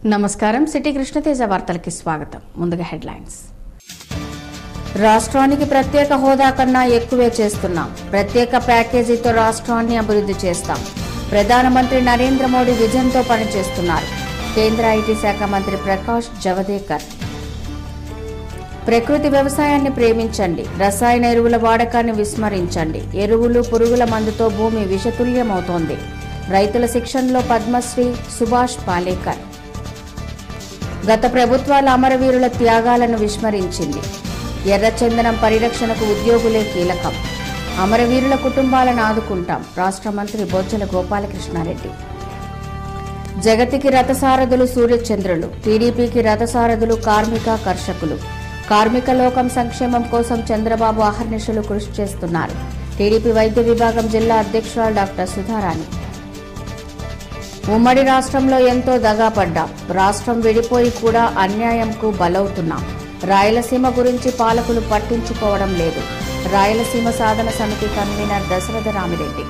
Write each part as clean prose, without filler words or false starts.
నమస్కారం సిటీ కృష్ణతేజ వార్తలకి స్వాగతం. ముందుగా హెడ్లైన్స్. రాష్ట్రానికి ప్రత్యేక హోదా కన్నా ఎక్కువే చేస్తున్నాం. ప్రత్యేక ప్యాకేజీతో రాష్ట్రాన్ని అభివృద్ధి చేస్తాం. ప్రధానమంత్రి నరేంద్ర మోడీ విజన్తో పనిచేస్తున్నారు. కేంద్ర ఐటీ శాఖ మంత్రి ప్రకాష్ జవదేకర్. ప్రకృతి వ్యవసాయాన్ని ప్రేమించండి. రసాయన ఎరువుల వాడకాన్ని విస్మరించండి. ఎరువులు పురుగుల మందుతో భూమి విషతుల్యమవుతోంది. రైతుల శిక్షణలో పద్మశ్రీ సుభాష్ పాలేకర్. గత ప్రభుత్వాల అమరవీరుల త్యాగాలను విస్మరించింది. ఎర్రచందనం పరిరక్షణకు ఉద్యోగులే కీలకం. అమరవీరుల కుటుంబాలను ఆదుకుంటాం. రాష్ట్ర మంత్రి బొజ్జల గోపాలకృష్ణారెడ్డి. జగతికి రథసారథులు సూర్యచంద్రులు. టీడీపీకి రథసారథులు కార్మిక కర్షకులు. కార్మిక లోకం సంక్షేమం కోసం చంద్రబాబు అహర్నిశలు కృషి చేస్తున్నారు. టీడీపీ వైద్య విభాగం జిల్లా అధ్యక్షురాలు డాక్టర్ సుధారాణి. ఉమ్మడి రాష్ట్రంలో ఎంతో దగాపడ్డాం. రాష్ట్రం విడిపోయి కూడా అన్యాయంకు బలవుతున్నాం. రాయలసీమ గురించి పాలకులు పట్టించుకోవడం లేదు. రాయలసీమ సాధన సమితి కన్వీనర్ దశరథ రామిరెడ్డి.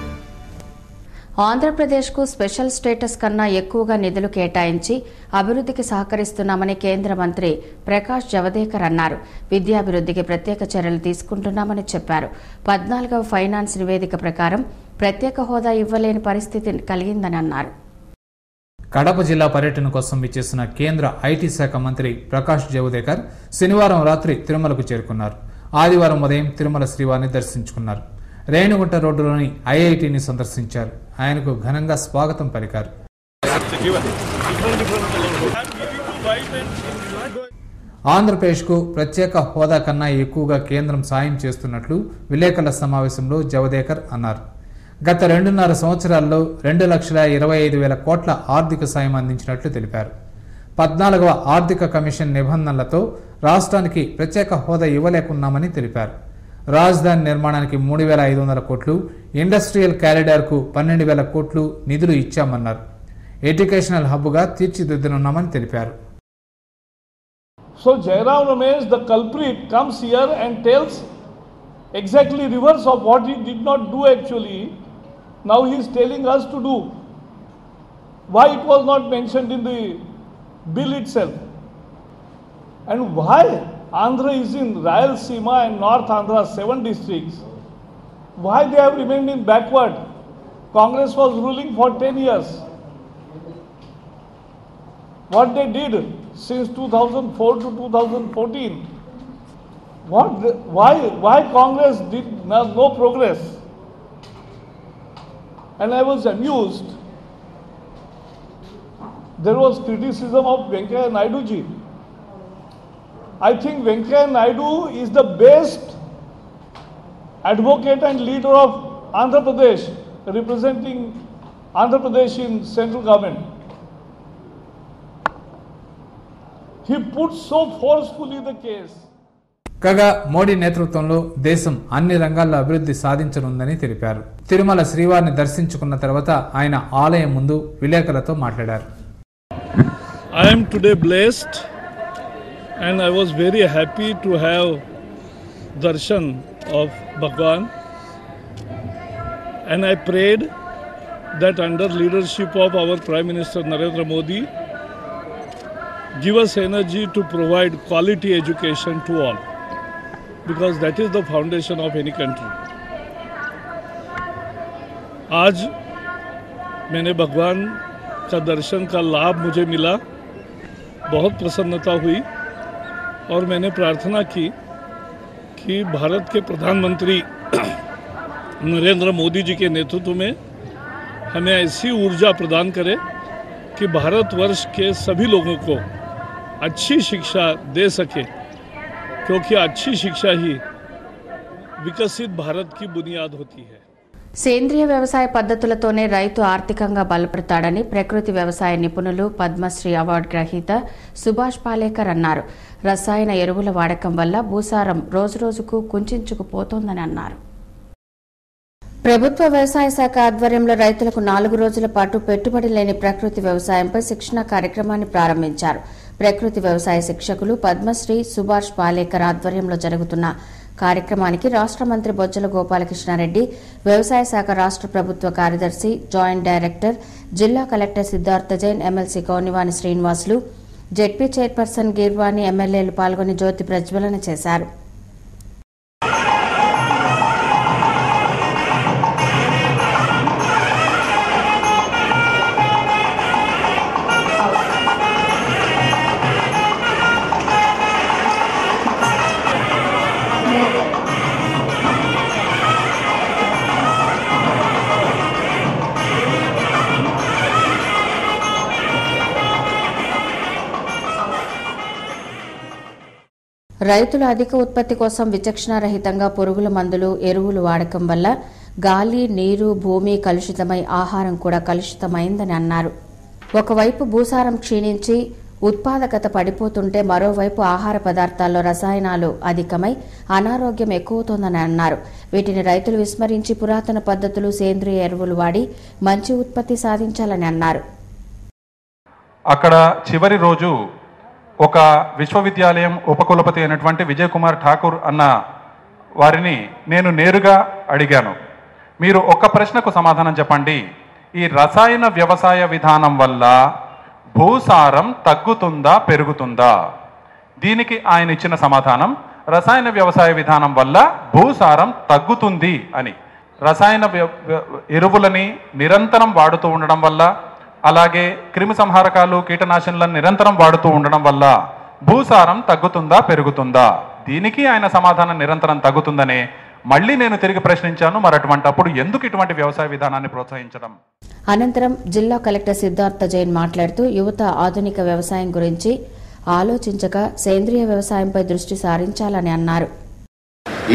ఆంధ్రప్రదేశ్కు స్పెషల్ స్టేటస్ కన్నా ఎక్కువగా నిధులు కేటాయించి అభివృద్ధికి సహకరిస్తున్నామని కేంద్ర మంత్రి ప్రకాష్ జవదేకర్ అన్నారు. విద్యాభివృద్ధికి ప్రత్యేక చర్యలు తీసుకుంటున్నామని చెప్పారు. 14వ ఫైనాన్స్ నివేదిక ప్రకారం ప్రత్యేక హోదా ఇవ్వలేని పరిస్థితి కలిగిందని అన్నారు. కడప జిల్లా పర్యటన కోసం విచ్చేసిన కేంద్ర ఐటీ శాఖ మంత్రి ప్రకాష్ జవదేకర్ శనివారం రాత్రి తిరుమలకు చేరుకున్నారు. ఆదివారం ఉదయం తిరుమల శ్రీవారిని దర్శించుకున్నారు. రేణుగుంట రోడ్డులోని ఐఐటిని సందర్శించారు. ఆయనకు ఘనంగా స్వాగతం పలికారు. ఆంధ్రప్రదేశ్కు ప్రత్యేక హోదా కన్నా ఎక్కువగా కేంద్రం సాయం చేస్తున్నట్లు విలేకరుల సమావేశంలో జవదేకర్ అన్నారు. గత 2.5 సంవత్సరాల్లో 2,25,000 కోట్ల ఆర్థిక సాయం అందించినట్లు తెలిపారు. 14వ ఆర్థిక కమిషన్ నిబంధనలతో రాష్ట్రానికి ప్రత్యేక హోదా ఇవ్వలేకున్నామని తెలిపారు. రాజధాని నిర్మాణానికి 3,500 కోట్లు, ఇండస్ట్రియల్ కారిడార్కు 12,000 కోట్లు నిధులు ఇచ్చామన్నారు. ఎడ్యుకేషనల్ హబ్గా తీర్చిదిద్దనున్నామని తెలిపారు. So Jairam Ramesh, the culprit, comes here and tells exactly reverse of what he did not do actually. Now he is telling us to do. Why it was not mentioned in the bill itself? And why Andhra is in Rayalaseema and North Andhra, 7 districts? Why they have remained in backward? Congress was ruling for 10 years. What they did since 2004 to 2014? Why Congress did no progress? And I was amused. There was criticism of Venkaiah Naidu ji. I think Venkaiah Naidu is the best advocate and leader of Andhra Pradesh, representing Andhra Pradesh in central government. He put so forcefully the case. కాగా మోడీ నేతృత్వంలో దేశం అన్ని రంగాల్లో అభివృద్ధి సాధించనుందని తెలిపారు. తిరుమల శ్రీవారిని దర్శించుకున్న తర్వాత ఆయన ఆలయం ముందు విలేకరులతో మాట్లాడారు. I am today blessed and I was very happy to have darshan of Bhagwan, and I prayed that under leadership of our Prime Minister Narendra Modi give us energy to provide quality education to all, because that is the foundation of any country. आज मैंने भगवान का दर्शन का लाभ मुझे मिला, बहुत प्रसन्नता हुई और मैंने प्रार्थना की कि भारत के प्रधानमंत्री नरेंद्र मोदी जी के नेतृत्व में हमें ऐसी ऊर्जा प्रदान करे कि भारतवर्ष के सभी लोगों को अच्छी शिक्षा दे सके, क्योंकि अच्छी शिक्षा ही विकसित भारत की बुनियाद होती है. సేంద్రియ వ్యవసాయ పద్ధతులతోనే రైతు ఆర్థికంగా బలపడతాడని ప్రకృతి వ్యవసాయ నిపుణులు పద్మశ్రీ అవార్డు గ్రహీత సుభాష్ పాలేకర్ అన్నారు. రసాయన ఎరువుల వాడకం వల్ల భూసారం రోజురోజుకు కుంచుకుపోతోందని అన్నారు. ప్రభుత్వ వ్యవసాయ శాఖ ఆధ్వర్యంలో రైతులకు 4 రోజుల పాటు పెట్టుబడి లేని ప్రకృతి వ్యవసాయంపై శిక్షణ కార్యక్రమాన్ని ప్రారంభించారు. ప్రకృతి వ్యవసాయ శిక్షకులు పద్మశ్రీ సుభాష్ పాలేకర్ ఆధ్వర్యంలో జరుగుతున్న కార్యక్రమానికి రాష్ట్ర మంత్రి బొజ్జల గోపాలకృష్ణారెడ్డి, వ్యవసాయ శాఖ రాష్ట్ర ప్రభుత్వ కార్యదర్శి, జాయింట్ డైరెక్టర్, జిల్లా కలెక్టర్ సిద్ధార్థ జైన్, ఎమ్మెల్సీ కౌనివాని శ్రీనివాసులు, జెడ్పీ చైర్పర్సన్ గీర్వాణి, ఎమ్మెల్యేలు పాల్గొని జ్యోతి ప్రజ్వలన చేశారు. రైతుల అధిక ఉత్పత్తి కోసం విచక్షణారహితంగా పురుగుల మందులు, ఎరువులు వాడకం వల్ల గాలి, నీరు, భూమి కలుషితమై ఆహారం కూడా కలుషితమైందని అన్నారు. ఒకవైపు భూసారం క్షీణించి ఉత్పాదకత పడిపోతుంటే మరోవైపు ఆహార పదార్థాల్లో రసాయనాలు అధికమై అనారోగ్యం ఎక్కువవుతోందని అన్నారు. వీటిని రైతులు విస్మరించి పురాతన పద్ధతులు, సేంద్రియ ఎరువులు వాడి మంచి ఉత్పత్తి సాధించాలని అన్నారు. అక్కడ చివరి రోజు ఒక విశ్వవిద్యాలయం ఉపకులపతి అయినటువంటి విజయ్ కుమార్ ఠాకూర్ అన్న వారిని నేను నేరుగా అడిగాను, మీరు ఒక్క ప్రశ్నకు సమాధానం చెప్పండి, ఈ రసాయన వ్యవసాయ విధానం వల్ల భూసారం తగ్గుతుందా పెరుగుతుందా? దీనికి ఆయన ఇచ్చిన సమాధానం రసాయన వ్యవసాయ విధానం వల్ల భూసారం తగ్గుతుంది అని. రసాయన ఎరువులని నిరంతరం వాడుతూ ఉండడం వల్ల, అలాగే క్రిమి సంహారకాలు, కీటనాశనలను నిరంతరం వాడుతూ ఉండడం వల్ల భూసారం తగ్గుతుందా పెరుగుతుందా? దీనికి ఆయన సమాధానం నిరంతరం తగ్గుతుందనే మళ్ళీ నేను తిరిగి ప్రశ్నించాను. మరి అటువంటప్పుడు ఎందుకు ఇటువంటి వ్యవసాయ విధానాన్ని ప్రోత్సహించడం? అనంతరం జిల్లా కలెక్టర్ సిద్ధార్థ జైన్ మాట్లాడుతూ యువత ఆధునిక వ్యవసాయం గురించి ఆలోచించక సేంద్రియ వ్యవసాయంపై దృష్టి సారించాలని అన్నారు.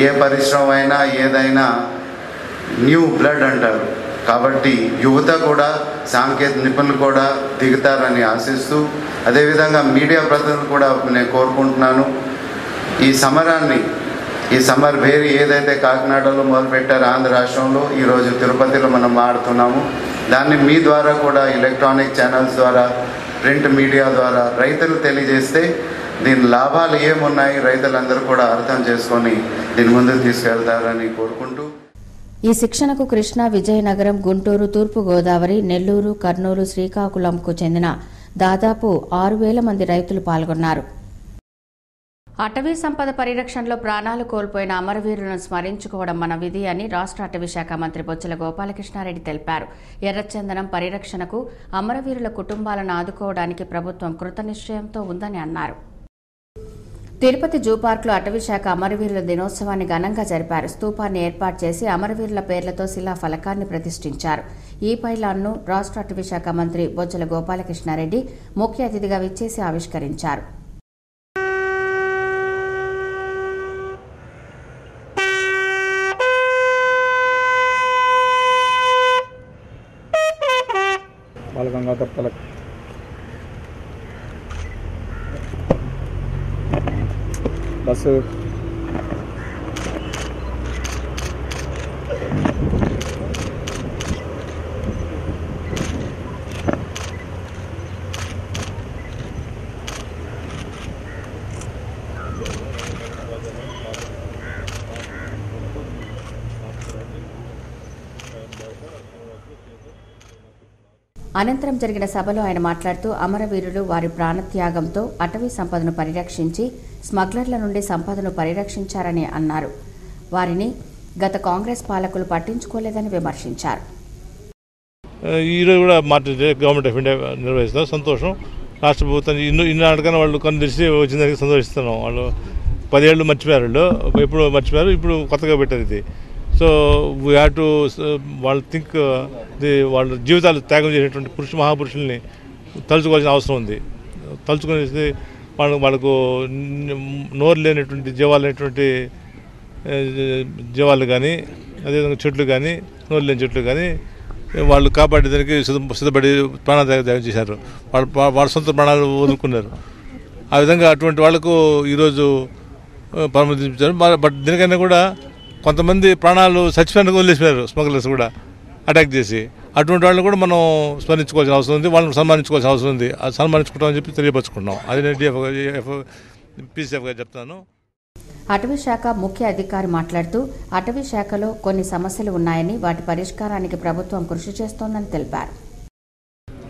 ఏ పరిశ్రమ అయినా ఏదైనా న్యూ బ్లడ్ అంటారు, కాబట్టి యువత కూడా, సాంకేతిక నిపుణులు కూడా దిగుతారని ఆశిస్తూ, అదేవిధంగా మీడియా ప్రతినిధులు కూడా నేను కోరుకుంటున్నాను, ఈ సమ్మర్ వేరు ఏదైతే కాకినాడలో మొదలుపెట్టారో ఆంధ్ర రాష్ట్రంలో, ఈరోజు తిరుపతిలో మనం ఆడుతున్నాము. దాన్ని మీ ద్వారా కూడా ఎలక్ట్రానిక్ ఛానల్స్ ద్వారా, ప్రింట్ మీడియా ద్వారా రైతులు తెలియజేస్తే దీని లాభాలు ఏమున్నాయి రైతులందరూ కూడా అర్థం చేసుకొని దీని ముందుకు తీసుకెళ్తారని కోరుకుంటూ, ఈ శిక్షణకు కృష్ణా, విజయనగరం, గుంటూరు, తూర్పు గోదావరి, నెల్లూరు, కర్నూలు, శ్రీకాకుళంకు చెందిన దాదాపు 6,000 మంది రైతులు పాల్గొన్నారు. అటవీ సంపద పరిరక్షణలో ప్రాణాలు కోల్పోయిన అమరవీరులను స్మరించుకోవడం మన విధి అని రాష్ట్ర అటవీ శాఖ మంత్రి బొజ్జల గోపాలకృష్ణారెడ్డి తెలిపారు. ఎర్రచందనం పరిరక్షణకు అమరవీరుల కుటుంబాలను ఆదుకోవడానికి ప్రభుత్వం కృతనిశ్చయంతో ఉందని అన్నారు. తిరుపతి జూ పార్క్లో అటవీ శాఖ అమరవీరుల దినోత్సవాన్ని ఘనంగా జరిపారు. స్తూపాన్ని ఏర్పాటు చేసి అమరవీరుల పేర్లతో శిలా ఫలకాన్ని ప్రతిష్ఠించారు. ఈ పైలాన్ను రాష్ట్ర అటవీ శాఖ మంత్రి బొజ్జల గోపాలకృష్ణారెడ్డి ముఖ్య అతిథిగా విచ్చేసి ఆవిష్కరించారు. బస్సు అనంతరం జరిగిన సభలో ఆయన మాట్లాడుతూ అమరవీరులు వారి ప్రాణత్యాగంతో అటవీ సంపదను పరిరక్షించి స్మగ్లర్ల నుండి సంపదను పరిరక్షించారని అన్నారు. వారిని గత కాంగ్రెస్ పాలకులు పట్టించుకోలేదని విమర్శించారు. ఈరోజు కూడా గవర్నమెంట్ ఆఫ్ ఇండియా నిర్వహిస్తారు, సంతోషం. రాష్ట్ర ప్రభుత్వం ఇన్నాళ్ళకన్నా వాళ్ళు కొన్ని తెలిసి వచ్చిందానికి సంతోషిస్తున్నాం. వాళ్ళు 10 ఏళ్ళు మర్చిపోయారు, వాళ్ళు ఎప్పుడు మర్చిపోయారు, ఇప్పుడు కొత్తగా పెట్టారు ఇది. సో వీ హ్యావ్ టు వాళ్ళు థింక్ వాళ్ళ జీవితాలు త్యాగం చేసినటువంటి మహాపురుషుల్ని తలుచుకోవాల్సిన అవసరం ఉంది. తలుచుకునేసి వాళ్ళకు నోరు లేనటువంటి జీవాలు కానీ, అదేవిధంగా చెట్లు కానీ, నోరు లేని చెట్లు కానీ వాళ్ళు కాపాడేదానికి సిద్ధపడి ప్రాణత్యాగం చేశారు. వాళ్ళ సొంత ప్రాణాలు వదులుకున్నారు. ఆ విధంగా అటువంటి వాళ్లకు ఈరోజు పరమతించారు. బట్ దీనికైనా కూడా కొంతమంది ప్రాణాలు చచ్చిపోయినందుకు వదిలేసినారు, స్మగ్లర్స్ కూడా అటాక్ చేసి. అటువంటి వాళ్ళని కూడా మనం స్మరించుకోవాల్సిన అవసరం ఉంది, వాళ్ళని సన్మానించుకోవాల్సిన అవసరం ఉంది. అది సన్మానించుకుంటామని చెప్పి తెలియపరుచుకుంటున్నాం. అది నేను పీసీఎఫ్గా చెప్తాను. అటవీ శాఖ ముఖ్య అధికారి మాట్లాడుతూ అటవీ శాఖలో కొన్ని సమస్యలు ఉన్నాయని వాటి పరిష్కారానికి ప్రభుత్వం కృషి చేస్తోందని తెలిపారు.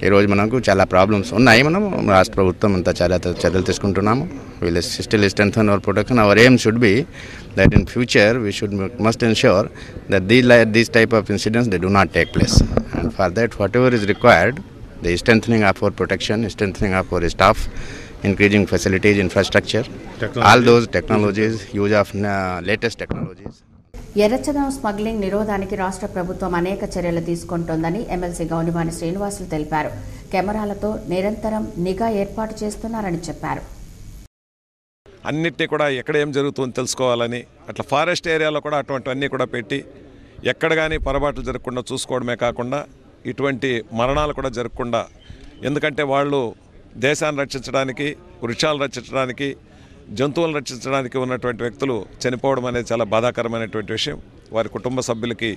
ఈ రోజు మనకు చాలా ప్రాబ్లమ్స్ ఉన్నాయి. మనం రాష్ట్ర ప్రభుత్వం అంతా చాలా చర్యలు తీసుకుంటున్నాము. We'll still strengthen our protection. Our aim should be that in future we must ensure that these type of incidents they do not take place, and for that whatever is required, the strengthening of our protection, strengthening of our staff, increasing facilities, infrastructure, all those technologies, use of latest technologies. ఎర్రచదనం smuggling నిరోధానికి రాష్ట్ర ప్రభుత్వం అనేక చర్యలు తీసుకుంటోందని MLC గౌనివాని Srinivasulu తెలిపారు. కెమెరాలతో నిరంతరం నిఘా ఏర్పాటు చేస్తున్నారని చెప్పారు. అన్నిటినీ కూడా ఎక్కడ ఏం జరుగుతుందో తెలుసుకోవాలని, అట్లా ఫారెస్ట్ ఏరియాలో కూడా అటువంటివన్నీ కూడా పెట్టి ఎక్కడ కానీ పొరపాట్లు జరగకుండా చూసుకోవడమే కాకుండా ఇటువంటి మరణాలు కూడా జరగకుండా, ఎందుకంటే వాళ్ళు దేశాన్ని రక్షించడానికి, వృక్షాలు రక్షించడానికి, జంతువులను రక్షించడానికి ఉన్నటువంటి వ్యక్తులు చనిపోవడం అనేది చాలా బాధాకరమైనటువంటి విషయం. వారి కుటుంబ సభ్యులకి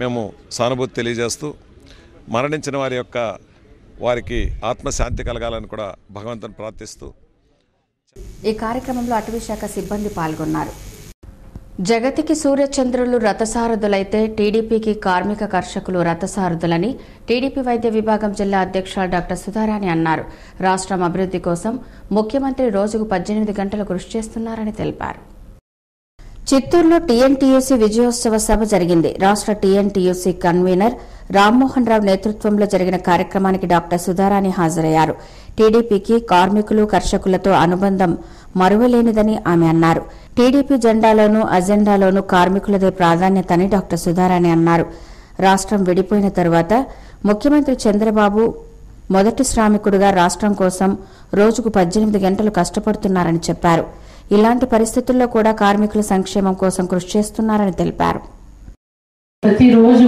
మేము సానుభూతి తెలియజేస్తూ మరణించిన వారికి ఆత్మశాంతి కలగాలని కూడా భగవంతుని ప్రార్థిస్తూ ఈ కార్యక్రమంలో అటవీ శాఖ సిబ్బంది పాల్గొన్నారు. జగతికి సూర్యచంద్రులు రథసారథులైతే టీడీపీకి కార్మిక కర్షకులు రథసారథులని టీడీపీ వైద్య విభాగం జిల్లా అధ్యక్షులు డాక్టర్ సుధారాణి అన్నారు. రాష్ట్రం అభివృద్ధి కోసం ముఖ్యమంత్రి రోజుకు 18 గంటలు కృషి చేస్తున్నారని తెలిపారు. చిత్తూరులో టీఎన్టీయూసీ విజయోత్సవ సభ జరిగింది. రాష్ట్ర టీఎన్టీయూసీ కన్వీనర్ రామ్మోహన్ రావు నేతృత్వంలో జరిగిన కార్యక్రమానికి డాక్టర్ సుధారాణి హాజరయ్యారు. టీడీపీకి కార్మికులు కర్షకులతో అనుబంధం మరువలేనిదని ఆమె అన్నారు. టీడీపీ జెండాలోనూ అజెండాలోనూ కార్మికులదే ప్రాధాన్యతని డాక్టర్ సుధారాణి అన్నారు. రాష్ట్రం విడిపోయిన తర్వాత ముఖ్యమంత్రి చంద్రబాబు మొదటి శ్రామికుడిగా రాష్ట్రం కోసం రోజుకు 18 గంటలు కష్టపడుతున్నారని చెప్పారు. ఇలాంటి పరిస్థితుల్లో కూడా కార్మికుల సంక్షేమం కోసం కృషి చేస్తున్నారని తెలిపారు. ప్రతిరోజు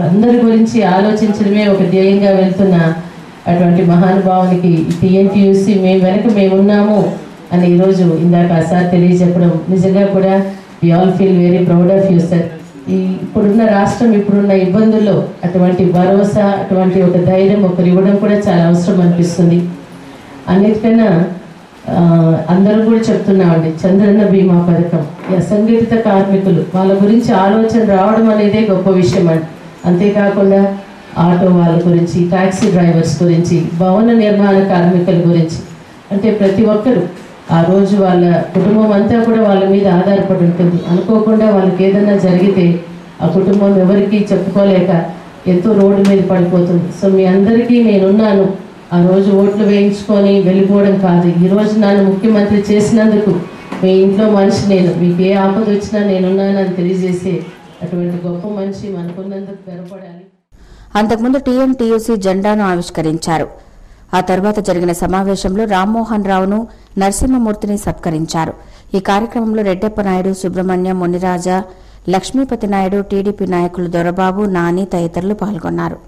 అందరి గురించి ఆలోచించడమే ఒక ధ్యేయంగా వెళ్తున్న అటువంటి మహానుభావునికి టీఎన్టీయూసీ మేము వెనక మేమున్నాము అని ఈరోజు ఇందాక సార్ తెలియజెప్పడం నిజంగా కూడా we all feel very proud of you sir. ఇప్పుడున్న రాష్ట్రం ఇప్పుడున్న ఇబ్బందుల్లో అటువంటి భరోసా, అటువంటి ఒక ధైర్యం ఒకరు ఇవ్వడం కూడా చాలా అవసరం అనిపిస్తుంది. అన్నిటికన్నా అందరూ కూడా చెప్తున్నామండి, చంద్రన్న బీమా పథకం, అసంఘటిత కార్మికులు వాళ్ళ గురించి ఆలోచన రావడం అనేదే గొప్ప విషయం అండి. అంతేకాకుండా ఆటో వాళ్ళ గురించి, టాక్సీ డ్రైవర్స్ గురించి, భవన నిర్మాణ కార్మికుల గురించి, అంటే ప్రతి ఒక్కరు ఆ రోజు వాళ్ళ కుటుంబం అంతా కూడా వాళ్ళ మీద ఆధారపడి ఉంటుంది. అనుకోకుండా వాళ్ళకి ఏదైనా జరిగితే ఆ కుటుంబం ఎవరికి చెప్పుకోలేక ఎంతో రోడ్డు మీద పడిపోతుంది. సో మీ అందరికీ నేనున్నాను. ఆ రోజు ఓట్లు వేయించుకొని వెళ్ళిపోవడం కాదు, ఈరోజు నన్ను ముఖ్యమంత్రి చేసినందుకు మీ ఇంట్లో మనిషి నేను, మీకు ఏ ఆపద వచ్చినా నేనున్నానని తెలియజేసే అటువంటి గొప్ప మనిషి మనకున్నందుకు గర్వపడాలి. అంతకుముందు టీఎన్టీయూసీ జెండాను ఆవిష్కరించారు. ఆ తర్వాత జరిగిన సమావేశంలో రామ్మోహన్ రావును, నరసింహమూర్తిని సత్కరించారు. ఈ కార్యక్రమంలో రెడ్డప్ప నాయుడు, సుబ్రహ్మణ్యం, మునిరాజా, లక్ష్మీపతి నాయుడు, టీడీపీ నాయకులు దొరబాబు, నాని తదితరులు పాల్గొన్నారు.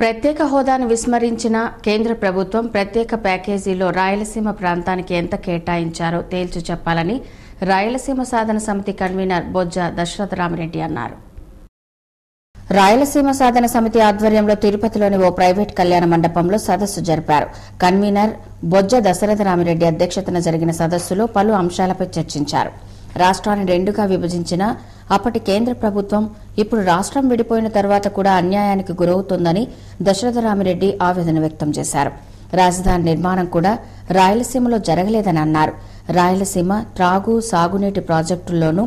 ప్రత్యేక హోదాను విస్మరించిన కేంద్ర ప్రభుత్వం ప్రత్యేక ప్యాకేజీలో రాయలసీమ ప్రాంతానికి ఎంత కేటాయించారో తేల్చి చెప్పాలని రాయలసీమ సాధన సమితి కన్వీనర్ బొజ్జ దశరథరామిరెడ్డి అన్నారు. రాయలసీమ సాధన సమితి ఆధ్వర్యంలో తిరుపతిలోని ఓ ప్రైవేట్ కళ్యాణ మండపంలో సదస్సు జరిపారు. కన్వీనర్ బొజ్జ దశరథరామిరెడ్డి అధ్యక్షతన జరిగిన సదస్సులో పలు అంశాలపై చర్చించారు. రాష్ట్రాన్ని రెండుగా విభజించిన అప్పటి కేంద్ర ప్రభుత్వం ఇప్పుడు రాష్ట్రం విడిపోయిన తర్వాత కూడా అన్యాయానికి గురవుతోందని దశరథరామిరెడ్డి ఆవేదన వ్యక్తం చేశారు. రాజధాని నిర్మాణం కూడా రాయలసీమలో జరగలేదని అన్నారు. రాయలసీమ త్రాగు, సాగునీటి ప్రాజెక్టుల్లోనూ,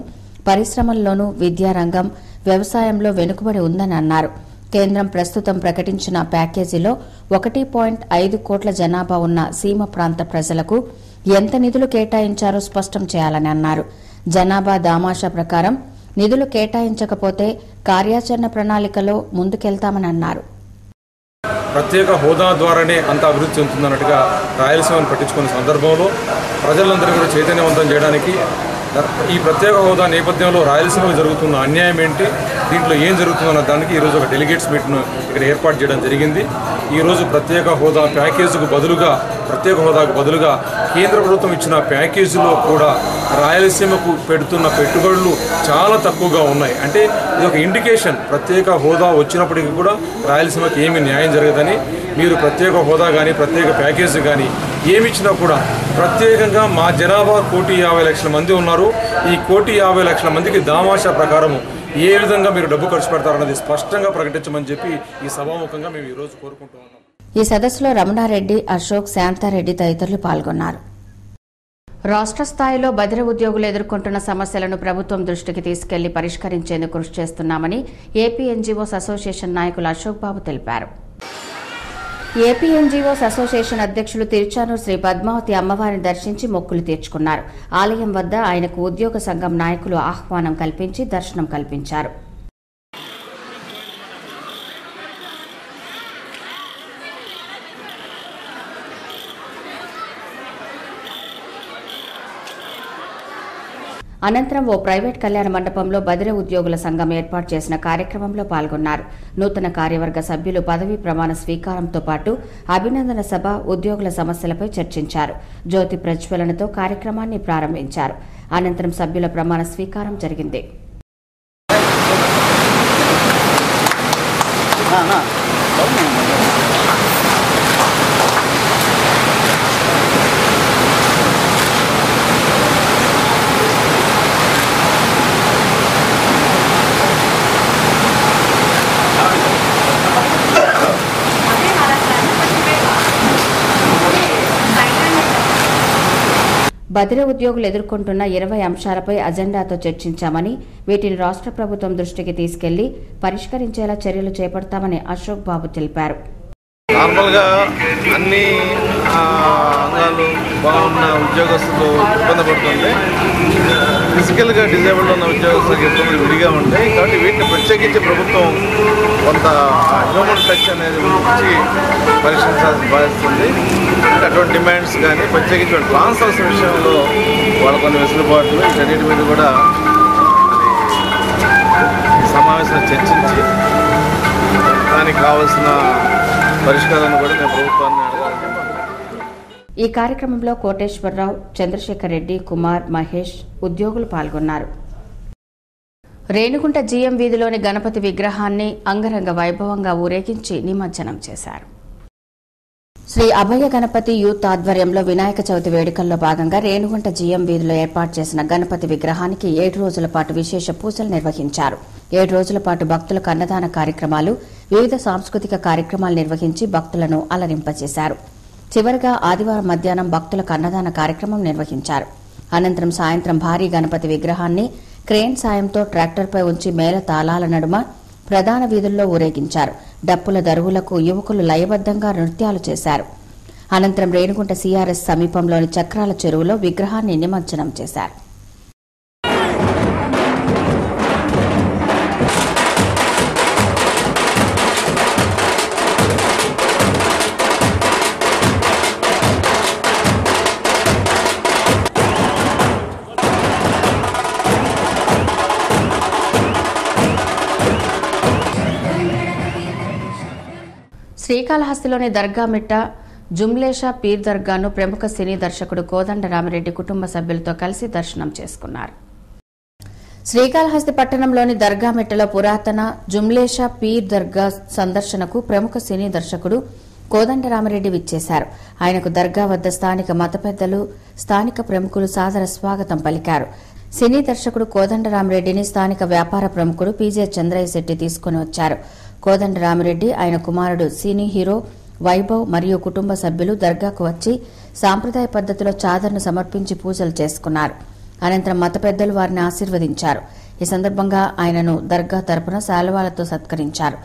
పరిశ్రమల్లోనూ, విద్యారంగం, వ్యవసాయంలో వెనుకబడి ఉందని అన్నారు. కేంద్రం ప్రస్తుతం ప్రకటించిన ప్యాకేజీలో 1.5 కోట్ల జనాభా ఉన్న సీమ ప్రాంత ప్రజలకు ఎంత నిధులు కేటాయించారో స్పష్టం చేయాలని అన్నారు. జనాభా దామాషా ప్రకారం నిధులు కేటాయించకపోతే కార్యాచరణ ప్రణాళికలో ముందుకెళ్తామని అన్నారు. ప్రత్యేక హోదా ద్వారానే అంత అభివృద్ధి చెందుతుందన్నట్టుగా రాయలసీమను పట్టించుకున్న సందర్భంలో ప్రజలందరూ కూడా చైతన్యవంతం చేయడానికి ఈ ప్రత్యేక హోదా నేపథ్యంలో రాయలసీమకు జరుగుతున్న అన్యాయం ఏంటి, దీంట్లో ఏం జరుగుతుందన్న దానికి ఈరోజు ఒక డెలిగేట్స్ మీట్ను ఇక్కడ ఏర్పాటు చేయడం జరిగింది. ఈరోజు ప్రత్యేక హోదా ప్యాకేజీకు బదులుగా ప్రత్యేక హోదాకు బదులుగా కేంద్ర ప్రభుత్వం ఇచ్చిన ప్యాకేజీలో కూడా రాయలసీమకు పెడుతున్న పెట్టుబడులు చాలా తక్కువగా ఉన్నాయి. అంటే ఇది ఒక ఇండికేషన్, ప్రత్యేక హోదా వచ్చినప్పటికీ కూడా రాయలసీమకి ఏమీ న్యాయం జరగదని. మీరు ప్రత్యేక హోదా కానీ ప్రత్యేక ప్యాకేజీ కానీ ఏమి ఇచ్చినా కూడా ప్రత్యేకంగా మా జనాభా 1,50,00,000 మంది ఉన్నారు. ఈ 1,50,00,000 మందికి దామాషా ప్రకారము ఏ విధంగా మీరు డబ్బు ఖర్చు పెడతారన్నది స్పష్టంగా ప్రకటించమని చెప్పి ఈ సభాముఖంగా మేము ఈరోజు కోరుకుంటూ ఉన్నాం. ఈ సదస్సులో రమణారెడ్డి, అశోక్, శాంతారెడ్డి తదితరులు పాల్గొన్నారు. రాష్ట్ర స్థాయిలో బదిర ఉద్యోగులు ఎదుర్కొంటున్న సమస్యలను ప్రభుత్వం దృష్టికి తీసుకెళ్లి పరిష్కరించేందుకు కృషి చేస్తున్నామని ఏపీ ఎన్జీఓస్ అసోసియేషన్ నాయకులు అశోక్ బాబు తెలిపారు. ఏపీ ఎన్జీఓస్ అసోసియేషన్ అధ్యక్షులు తిరుచానూరు శ్రీ పద్మావతి అమ్మవారిని దర్శించి మొక్కులు తీర్చుకున్నారు. ఆలయం వద్ద ఆయనకు ఉద్యోగ సంఘం నాయకులు ఆహ్వానం కల్పించి దర్శనం కల్పించారు. అనంతరం ఓ ప్రైవేట్ కళ్యాణ మండపంలో బదిర ఉద్యోగుల సంఘం ఏర్పాటు చేసిన కార్యక్రమంలో పాల్గొన్నారు. నూతన కార్యవర్గ సభ్యులు పదవీ ప్రమాణ స్వీకారంతో పాటు అభినందన సభ, ఉద్యోగుల సమస్యలపై చర్చించారు. జ్యోతి ప్రజ్వలనతో కార్యక్రమాన్ని ప్రారంభించారు. అనంతరం సభ్యుల ప్రమాణ స్వీకారం జరిగింది. బదిర ఉద్యోగులు ఎదుర్కొంటున్న 20 అంశాలపై అజెండాతో చర్చించామని, వీటిని రాష్ట్ర ప్రభుత్వం దృష్టికి తీసుకెళ్లి పరిష్కరించేలా చర్యలు చేపడతామని అశోక్ బాబు తెలిపారు. నార్మల్గా అన్ని అంగాలు బాగున్న ఉద్యోగస్తులు ఇబ్బంది పడుతుంటే ఫిజికల్గా డిజేబుల్డ్ ఉన్న ఉద్యోగస్తులకు ఇబ్బందులు విడిగా ఉంటాయి. కాబట్టి వీటిని ప్రత్యేకించి ప్రభుత్వం కొంత హ్యూమన్ టచ్ అనేది ఉంచి పరిష్కరించాల్సి భావిస్తుంది. అటువంటి డిమాండ్స్ కానీ ప్రత్యేకించి ట్రాన్స్ఫర్స్ విషయంలో వాళ్ళ కొన్ని వెసులుబాట్లు వీటన్నిటి మీద కూడా సమావేశంలో చర్చించి దానికి కావాల్సిన పరిష్కారాన్ని కూడా నేను ప్రభుత్వాన్ని అడగాలని. ఈ కార్యక్రమంలో కోటేశ్వరరావు, చంద్రశేఖర్ రెడ్డి, కుమార్, మహేష్ ఉద్యోగులు పాల్గొన్నారు. రేణుగుంట జీఎం వీధిలోని గణపతి విగ్రహాన్ని అంగరంగ వైభవంగా ఊరేగించి నిమజ్జనం చేశారు. శ్రీ అభయ గణపతి యూత్ ఆధ్వర్యంలో వినాయక చవితి వేడుకల్లో భాగంగా రేణుగుంట జీఎం వీధిలో ఏర్పాటు చేసిన గణపతి విగ్రహానికి 7 రోజుల పాటు విశేష పూజలు నిర్వహించారు. 7 రోజుల పాటు భక్తులకు అన్నదాన కార్యక్రమాలు, వివిధ సాంస్కృతిక కార్యక్రమాలు నిర్వహించి భక్తులను అలరింపజేశారు. చివరగా ఆదివారం మధ్యాహ్నం భక్తులకు అన్నదాన కార్యక్రమం నిర్వహించారు. అనంతరం సాయంత్రం భారీ గణపతి విగ్రహాన్ని క్రేన్ సాయంతో ట్రాక్టర్పై ఉంచి మేళ తాళాల నడుమ ప్రధాన వీధుల్లో ఊరేగించారు. డప్పుల దరువులకు యువకులు లయబద్దంగా నృత్యాలు చేశారు. అనంతరం రేణుగుంట సీఆర్ఎస్ సమీపంలోని చక్రాల చెరువులో విగ్రహాన్ని నిమజ్జనం చేశారు. శ్రీకాళహస్తిలోని దర్గామిట్ట జుమ్లేషా పీర్ దర్గాను ప్రముఖ సినీ దర్శకుడు కోదండ రామిరెడ్డి కుటుంబ సభ్యులతో కలిసి దర్శనం చేసుకున్నారు. శ్రీకాళహస్తి పట్టణంలోని దర్గామిట్టలో పురాతన జుమ్లేషా పీర్ దర్గా సందర్శనకు ప్రముఖ సినీ దర్శకుడు కోదండ రామిరెడ్డి విచ్చేశారు. ఆయనకు దర్గా వద్ద స్థానిక మత పెద్దలు, స్థానిక ప్రముఖులు సాదర స్వాగతం పలికారు. సినీ దర్శకుడు కోదండ రామిరెడ్డిని స్థానిక వ్యాపార ప్రముఖుడు పీజే చంద్రయ్య శెట్టి తీసుకుని వచ్చారు. కోదండ రామిరెడ్డి, ఆయన కుమారుడు సినీ హీరో వైభవ్ మరియు కుటుంబ సభ్యులు దర్గాకు వచ్చి సాంప్రదాయ పద్ధతిలో చాదర్ను సమర్పించి పూజలు చేసుకున్నారు. అనంతరం మత పెద్దలు వారిని ఆశీర్వదించారు. ఈ సందర్భంగా ఆయనను దర్గా తరపున శాలువాలతో సత్కరించారు.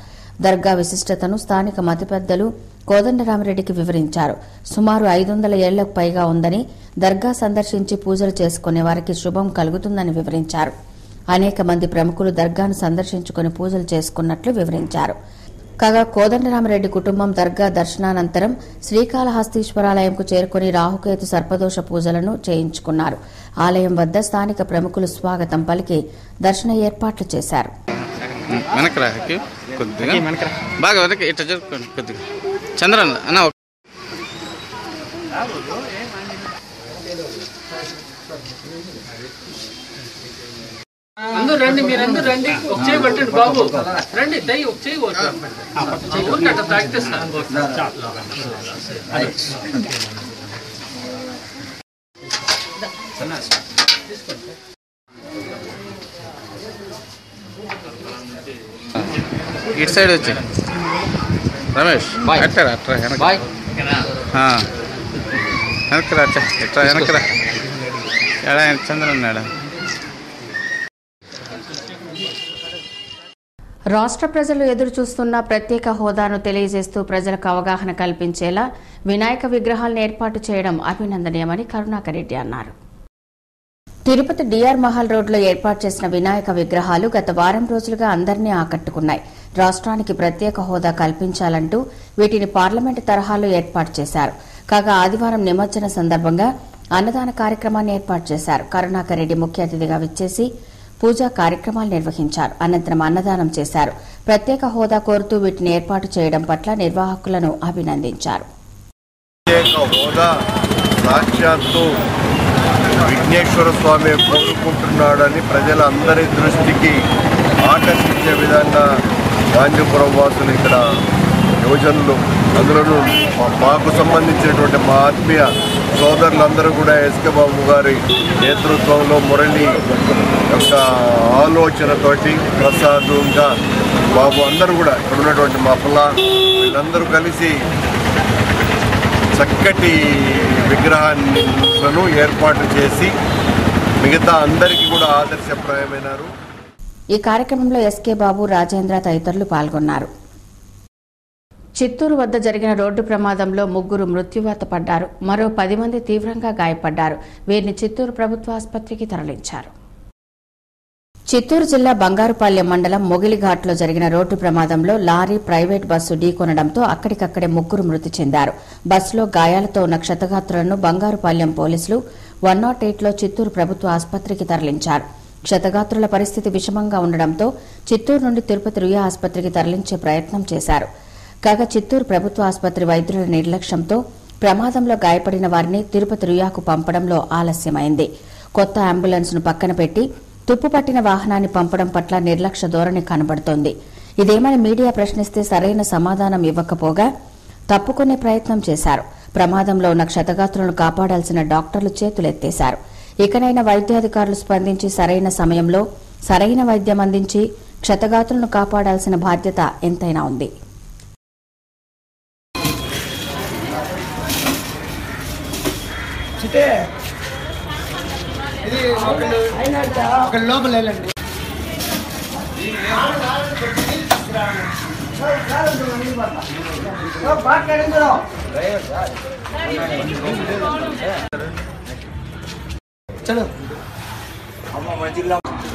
దర్గా విశిష్టతను స్థానిక మత పెద్దలు కోదండరామిరెడ్డికి వివరించారు. సుమారు 500 ఏళ్లకు పైగా ఉందని, దర్గా సందర్శించి పూజలు చేసుకునే వారికి శుభం కలుగుతుందని వివరించారు. అనేక మంది ప్రముఖులు దర్గాను సందర్శించుకుని పూజలు చేసుకున్నట్లు వివరించారు. కాగా కోదండరామిరెడ్డి కుటుంబం దర్గా దర్శనానంతరం శ్రీకాళహస్తీశ్వరాలయంకు చేరుకుని రాహుకేతు సర్పదోష పూజలను చేయించుకున్నారు. ఆలయం వద్ద స్థానిక ప్రముఖులు స్వాగతం పలికి దర్శన ఏర్పాట్లు చేశారు. అందరూ రండి, మీరు అందరూ రండి, ఒక చేయి పట్టండి బాబు, రండి దయ ఒక చేయి ఊరికి అట్లా తాగితే సార్. ఇటు సైడ్ వచ్చి రమేష్ అట్టారా అట్రా వెనకరా అచ్చా ఎట్రా వెనకరా ఎడా చంద్ర ఉన్నాడా. రాష్ట్ర ప్రజలు ఎదురు చూస్తున్న ప్రత్యేక హోదాను తెలియజేస్తూ ప్రజలకు అవగాహన కల్పించేలా వినాయక విగ్రహాలను ఏర్పాటు చేయడం అభినందనీయమని కరుణాకర్ రెడ్డి అన్నారు. తిరుపతి డిఆర్ మహల్ రోడ్లో ఏర్పాటు చేసిన వినాయక విగ్రహాలు గత వారం రోజులుగా అందరినీ ఆకట్టుకున్నాయి. రాష్ట్రానికి ప్రత్యేక హోదా కల్పించాలంటూ వీటిని పార్లమెంటు తరహాలో ఏర్పాటు చేశారు. కాగా ఆదివారం నిమజ్జన సందర్భంగా అన్నదాన కార్యక్రమాన్ని ఏర్పాటు చేశారు. కరుణాకర్ రెడ్డి ముఖ్య అతిథిగా విచ్చేసి పూజా కార్యక్రమాలు నిర్వహించారు. అనంతరం అన్నదానం చేశారు. ప్రత్యేక హోదా కోరుతూ వీటిని ఏర్పాటు చేయడం పట్ల నిర్వాహకులను అభినందించారు. సాక్షాత్తు విఘ్నేశ్వర స్వామి కోరుకుంటున్నాడని ప్రజలందరి దృష్టికి ఆకర్షించే విధంగా గాంధీపురం వాసులు ఇక్కడ యువజనులు అందులోనూ మాకు సంబంధించినటువంటి మా ఆత్మీయ సోదరులందరూ కూడా ఎస్కే బాబు గారి నేతృత్వంలో మురళి యొక్క ఆలోచనతోటి ప్రసాద్ ఇంకా బాబు అందరూ కూడా ఇక్కడ ఉన్నటువంటి మా పిల్ల వీళ్ళందరూ కలిసి చక్కటి విగ్రహాలను ఏర్పాటు చేసి మిగతా అందరికీ కూడా ఆదర్శప్రాయమైనారు. ఈ కార్యక్రమంలో ఎస్కే బాబు, రాజేంద్ర తదితరులు పాల్గొన్నారు. చిత్తూరు వద్ద జరిగిన రోడ్డు ప్రమాదంలో 3 మృత్యువాత పడ్డారు. మరో 10 మంది తీవ్రంగా గాయపడ్డారు. వీరిని చిత్తూరు ప్రభుత్వ ఆసుపత్రికి తరలించారు. చిత్తూరు జిల్లా బంగారుపాలెం మండలం మొగిలిఘాట్లో జరిగిన రోడ్డు ప్రమాదంలో లారీ, ప్రైవేట్ బస్సు ఢీకొనడంతో అక్కడికక్కడే 3 మృతి చెందారు. బస్సులో గాయాలతో ఉన్న క్షతగాత్రులను బంగారుపాలెం పోలీసులు 108లో చిత్తూరు ప్రభుత్వ ఆసుపత్రికి తరలించారు. క్షతగాత్రుల పరిస్థితి విషమంగా ఉండడంతో చిత్తూరు నుండి తిరుపతి రుయా ఆసుపత్రికి తరలించే ప్రయత్నం చేశారు. కాగా చిత్తూరు ప్రభుత్వ ఆసుపత్రి వైద్యుల నిర్లక్ష్యంతో ప్రమాదంలో గాయపడిన వారిని తిరుపతి రుయాకు పంపడంలో ఆలస్యమైంది. కొత్త అంబులెన్స్ను పక్కన పెట్టి తుప్పుపట్టిన వాహనాన్ని పంపడం పట్ల నిర్లక్ష్య ధోరణి కనబడుతోంది. ఇదేమని మీడియా ప్రశ్నిస్తే సరైన సమాధానం ఇవ్వకపోగా తప్పుకునే ప్రయత్నం చేశారు. ప్రమాదంలో ఉన్న క్షతగాత్రులను కాపాడాల్సిన డాక్టర్లు చేతులెత్తేశారు. ఇకనైనా వైద్యాధికారులు స్పందించి సరైన సమయంలో సరైన వైద్యం అందించి క్షతగాత్రులను కాపాడాల్సిన బాధ్యత ఎంతైనా ఉంది. లోపల వెళ్ళండి. चलो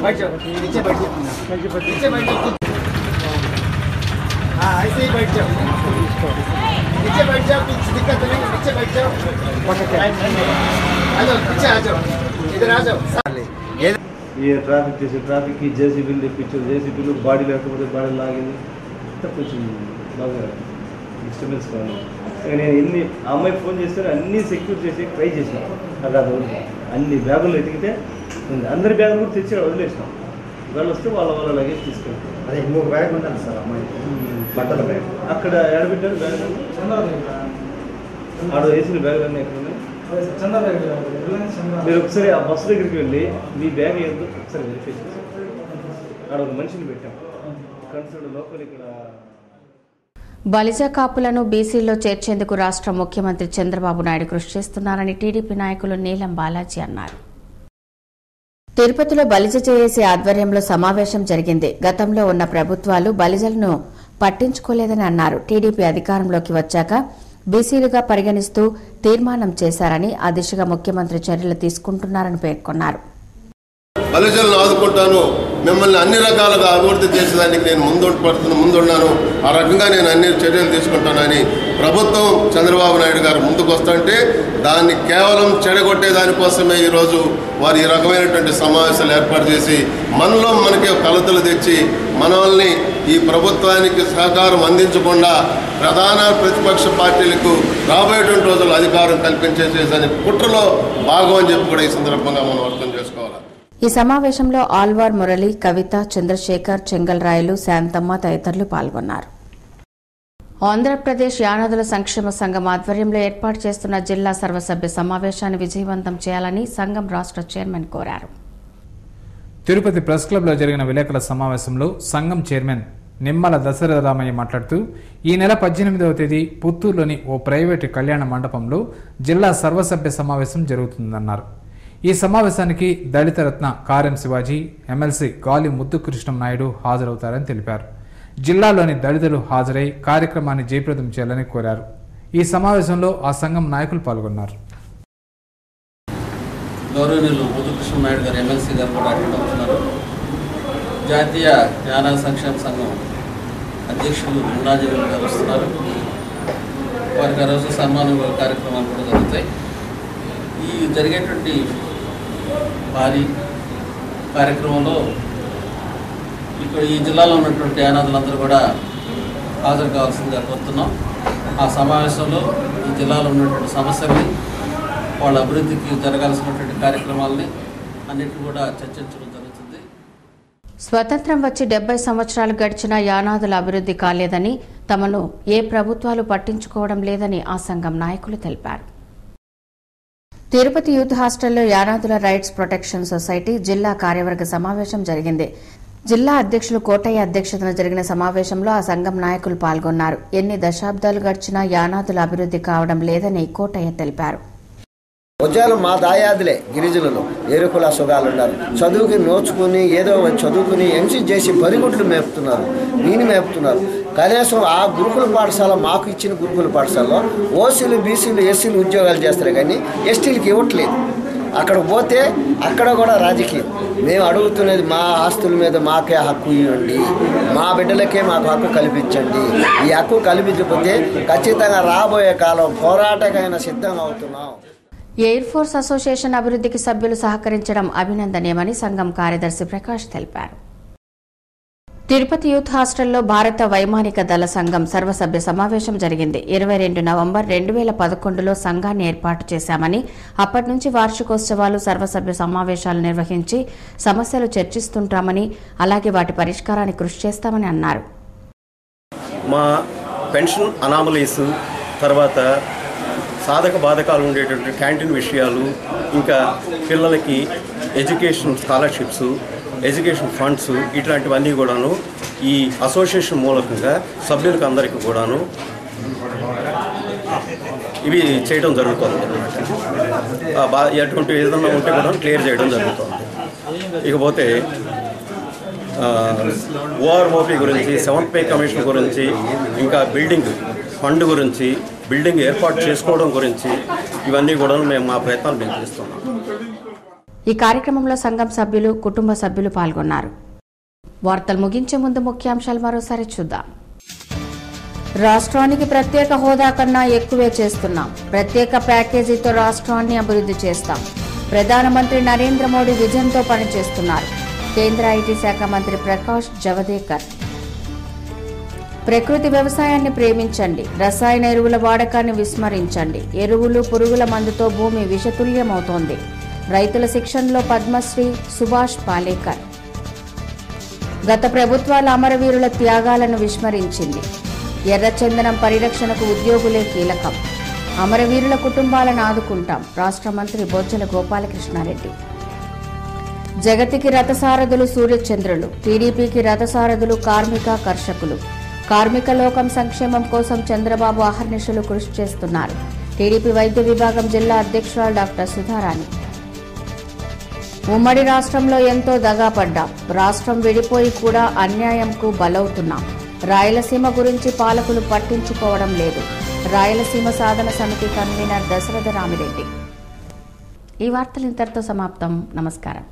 बैठ जाओ, नीचे बैठ जाओ, नीचे बैठ जाओ। हाँ ऐसे ही बैठ जाओ, नीचे बैठ जाओ, कुछ दिक्कत नहीं, नीचे बैठ जाओ। आ जाओ, पीछे आ जाओ, इधर आ जाओ। ये ट्राफिक की जेसीबी తెప్పించారు. జేసీబీలో బాడీ లేకపోతే బాడీ లాగింది. కొంచెం బాగా డిస్టర్బెన్స్ కావాలి. నేను ఎన్ని అమ్మాయి ఫోన్ చేస్తే అన్నీ సెక్యూర్ చేసి ట్రై చేసినాం. అది అన్ని బ్యాగులు ఎతికితే అందరి బ్యాగులు కూడా తెచ్చి వదిలేసినాం. వాళ్ళు వస్తే వాళ్ళ లగేజ్ తీసుకెళ్తాం. అదే 3 బ్యాగ్ ఉండాలి సార్ అమ్మాయి బట్టల బ్యాగ్ అక్కడ ఏడబెట్టారు. బ్యాగ్ ఆడ వేసిన బ్యాగులు అన్నీ ఎక్కడ ఉన్నాయి? మీరు ఒకసారి ఆ బస్సు దగ్గరికి వెళ్ళి మీ బ్యాగ్ ఏందో ఒకసారి వెరిఫై చేసి ఆడ ఒక మనిషిని పెట్టాం. కన్సర్న్ లోకల్ ఇక్కడ బలిజ కాపులను బీసీలో చేర్చేందుకు రాష్ట్ర ముఖ్యమంత్రి చంద్రబాబు నాయుడు కృషి చేస్తున్నారని టీడీపీ నాయకులు నీలం బాలాజీ అన్నారు. తిరుపతిలో బలిజ జేఏసీ ఆధ్వర్యంలో సమావేశం జరిగింది. గతంలో ఉన్న ప్రభుత్వాలు బలిజలను పట్టించుకోలేదని అన్నారు. టీడీపీ అధికారంలోకి వచ్చాక బీసీలుగా పరిగణిస్తూ తీర్మానం చేశారని ఆ దిశగా ముఖ్యమంత్రి చర్యలు తీసుకుంటున్నారని పేర్కొన్నారు. బలిజలను ఆదుకుంటాను, మిమ్మల్ని అన్ని రకాలుగా అభివృద్ధి చేసేదానికి నేను ముందున్నాను, ఆ రకంగా నేను అన్ని చర్యలు తీసుకుంటానని ప్రభుత్వం చంద్రబాబు నాయుడు గారు ముందుకు వస్తుంటే దాన్ని కేవలం చెడగొట్టే దానికోసమే ఈరోజు వారు ఈ రకమైనటువంటి సమావేశాలు ఏర్పాటు చేసి మనలో మనకి కలతలు తెచ్చి మనల్ని ఈ ప్రభుత్వానికి సహకారం అందించకుండా ప్రధాన ప్రతిపక్ష పార్టీలకు రాబోయేటువంటి రోజుల్లో అధికారం కల్పించేసేసని కుట్రలో భాగం అని చెప్పి కూడా ఈ సందర్భంగా మనం అర్థం చేసుకోవాలి. ఈ సమావేశంలో ఆల్వార్ మురళి, కవిత, చంద్రశేఖర్, చెంగల్రాయలు, శాంతమ్మ తదితరులు పాల్గొన్నారు. ఆంధ్రప్రదేశ్ యానాదుల సంక్షేమ సంఘం ఆధ్వర్యంలో ఏర్పాటు చేస్తున్న జిల్లా సర్వసభ్య సమావేశాన్ని విజయవంతం చేయాలని సంఘం రాష్ట్ర చైర్మన్ కోరారు. తిరుపతి ప్రెస్ క్లబ్లో జరిగిన విలేకరుల సమావేశంలో సంఘం చైర్మన్ నిమ్మల దశరథరామయ్య మాట్లాడుతూ ఈ నెల 18వ తేదీ పుత్తూరులోని ఓ ప్రైవేటు కళ్యాణ మండపంలో జిల్లా సర్వసభ్య సమావేశం జరుగుతుందన్నారు. ఈ సమావేశానికి దళిత రత్న కారెం శివాజీ, ఎమ్మెల్సీ గాలి ముద్దుకృష్ణం నాయుడు హాజరవుతారని తెలిపారు. జిల్లాలోని దళితులు హాజరై కార్యక్రమాన్ని జయప్రదం చేయాలని కోరారు. ఈ సమావేశంలో ఆ సంఘం నాయకులు పాల్గొన్నారు. గౌరవనీయులు ముద్దుకృష్ణ నాయుడు గారు ఎమ్మెల్సీ గారు కూడా అటెండ్ అవుతున్నారు. జాతీయ యానాల సంక్షేమ సంఘం అధ్యక్షులు మున్నాజీలు గారు వస్తున్నారు. వారికి ఆ రోజు సన్మాన కార్యక్రమాలు కూడా జరుగుతాయి. ఈ జరిగేటువంటి భారీ కార్యక్రమంలో ఇక్కడ ఈ జిల్లాలో ఉన్నటువంటి యానాదులందరూ కూడా హాజరు కావాల్సిందిగా కోరుతున్నాం. ఆ సమావేశంలో ఈ జిల్లాలో ఉన్నటువంటి సమస్యల్ని, వాళ్ళ అభివృద్ధికి జరగాల్సినటువంటి కార్యక్రమాలని అన్నిటిని కూడా చర్చించడం జరుగుతుంది. స్వతంత్రం వచ్చి 70 సంవత్సరాలు గడిచినా యానాదుల అభివృద్ధి కాలేదని, తమను ఏ ప్రభుత్వాలు పట్టించుకోవడం లేదని ఆ సంఘం నాయకులు తెలిపారు. తిరుపతి యూత్ హాస్టల్లో యానాదుల రైట్స్ ప్రొటెక్షన్ సొసైటీ జిల్లా కార్యవర్గ సమావేశం జరిగింది. జిల్లా అధ్యక్షులు కోటయ్య అధ్యక్షతన జరిగిన సమావేశంలో ఆ సంఘం నాయకులు పాల్గొన్నారు. ఎన్ని దశాబ్దాలు గడిచినా యానాదుల అభివృద్ధి కావడం లేదని కోటయ్య తెలిపారు. ఉద్యోగం మా దాయాదులే గిరిజనులు ఏరుకుల సుగాలు ఉన్నారు. చదువుకి నోచుకుని ఏదో చదువుకుని ఎంసీ చేసి బరిగుడ్లు మేపుతున్నారు, నీని మేపుతున్నారు. కనీసం ఆ గురుకుల పాఠశాల, మాకు ఇచ్చిన గురుకుల పాఠశాలలో ఓసీలు, బీసీలు, ఎస్సీలు ఉద్యోగాలు చేస్తారు కానీ ఎస్టీలకి ఇవ్వట్లేదు. అక్కడ పోతే అక్కడ కూడా రాజకీయం. మేము అడుగుతున్నది మా ఆస్తుల మీద మాకే హక్కు ఇవ్వండి, మా బిడ్డలకే మాకు హక్కు కల్పించండి. ఈ హక్కు కల్పించకపోతే ఖచ్చితంగా రాబోయే కాలం పోరాటకైనా సిద్ధంగా అవుతున్నాం. ఎయిర్ ఫోర్స్ అసోసియేషన్ అభివృద్ధికి సభ్యులు సహకరించడం అభినందనీయమని సంఘం కార్యదర్శి ప్రకాష్ తెలిపారు. తిరుపతి యూత్ హాస్టల్లో భారత వైమానిక దళ సంఘం సర్వసభ్య సమావేశం జరిగింది. 22 నవంబర్ 2011లో సంఘాన్ని ఏర్పాటు చేశామని, అప్పటి నుంచి వార్షికోత్సవాలు, సర్వసభ్య సమావేశాలు నిర్వహించి సమస్యలు చర్చిస్తుంటామని, అలాగే వాటి పరిష్కారానికి కృషి చేస్తామని అన్నారు. మా పెన్షన్ అనామలీస్, తర్వాత సాధక బాధకాలు ఉండేటువంటి క్యాంటీన్ విషయాలు, ఇంకా పిల్లలకి ఎడ్యుకేషన్ స్కాలర్షిప్స్, ఎడ్యుకేషన్ ఫండ్స్, ఇట్లాంటివన్నీ కూడాను ఈ అసోసియేషన్ మూలకంగా సభ్యులకు అందరికీ కూడాను ఇవి చేయడం జరుగుతుంది. ఎటువంటి ఏదైనా ఉంటే కూడా క్లియర్ చేయడం జరుగుతుంది. ఇకపోతే ఓఆర్ఓపీ గురించి, 7th పే కమిషన్ గురించి, ఇంకా బిల్డింగ్ ఫండ్ గురించి, బిల్డింగ్ ఏర్పాటు చేసుకోవడం గురించి, ఇవన్నీ కూడా మేము మా ప్రయత్నాలు మేము చేస్తున్నాం. ఈ కార్యక్రమంలో సంఘం సభ్యులు, కుటుంబ సభ్యులు పాల్గొన్నారు. వార్తలు ముగించే ముందు ముఖ్యాంశాలు మరోసారి చూద్దాం. రాష్ట్రానికి ప్రత్యేక హోదా కన్నా ఎక్కువే చేస్తున్నాం. ప్రత్యేక ప్యాకేజీతో రాష్ట్రాన్ని అభివృద్ధి చేస్తాం. ప్రధానమంత్రి నరేంద్ర మోడీ విజన్తో పనిచేస్తున్నారు. కేంద్ర ఐటీ శాఖ మంత్రి ప్రకాష్ జవదేకర్. ప్రకృతి వ్యవసాయాన్ని ప్రేమించండి, రసాయన ఎరువుల వాడకాన్ని విస్మరించండి. ఎరువులు, పురుగుల మందుతో భూమి విషతుల్యమవుతోంది. రైతుల శిక్షణలో పద్మశ్రీ సుభాష్ పాలేకర్. గత ప్రభుత్వాల అమరవీరుల త్యాగాలను విస్మరించింది. ఎర్రచందనం పరిరక్షణకు ఉద్యోగులే కీలకం. అమరవీరుల కుటుంబాలను ఆదుకుంటాం. రాష్ట్ర మంత్రి బొజ్జల గోపాలకృష్ణారెడ్డి. జగతికి రథసారథులు సూర్యచంద్రులు. టీడీపీకి రథసారథులు కార్మిక, కర్షకులు. కార్మిక లోకం సంక్షేమం కోసం చంద్రబాబు అహర్నిశలు కృషి చేస్తున్నారు. టీడీపీ వైద్య విభాగం జిల్లా అధ్యక్షురాలు డాక్టర్ సుధారాణి. ఉమ్మడి రాష్ట్రంలో ఎంతో దగాపడ్డాం. రాష్ట్రం విడిపోయి కూడా అన్యాయంకు బలవుతున్నాం. రాయలసీమ గురించి పాలకులు పట్టించుకోవడం లేదు. రాయలసీమ సాధన సమితి కన్వీనర్ దశరథ రామిరెడ్డి. ఈ వార్తలు ఇంతటితో సమాప్తం. నమస్కారం.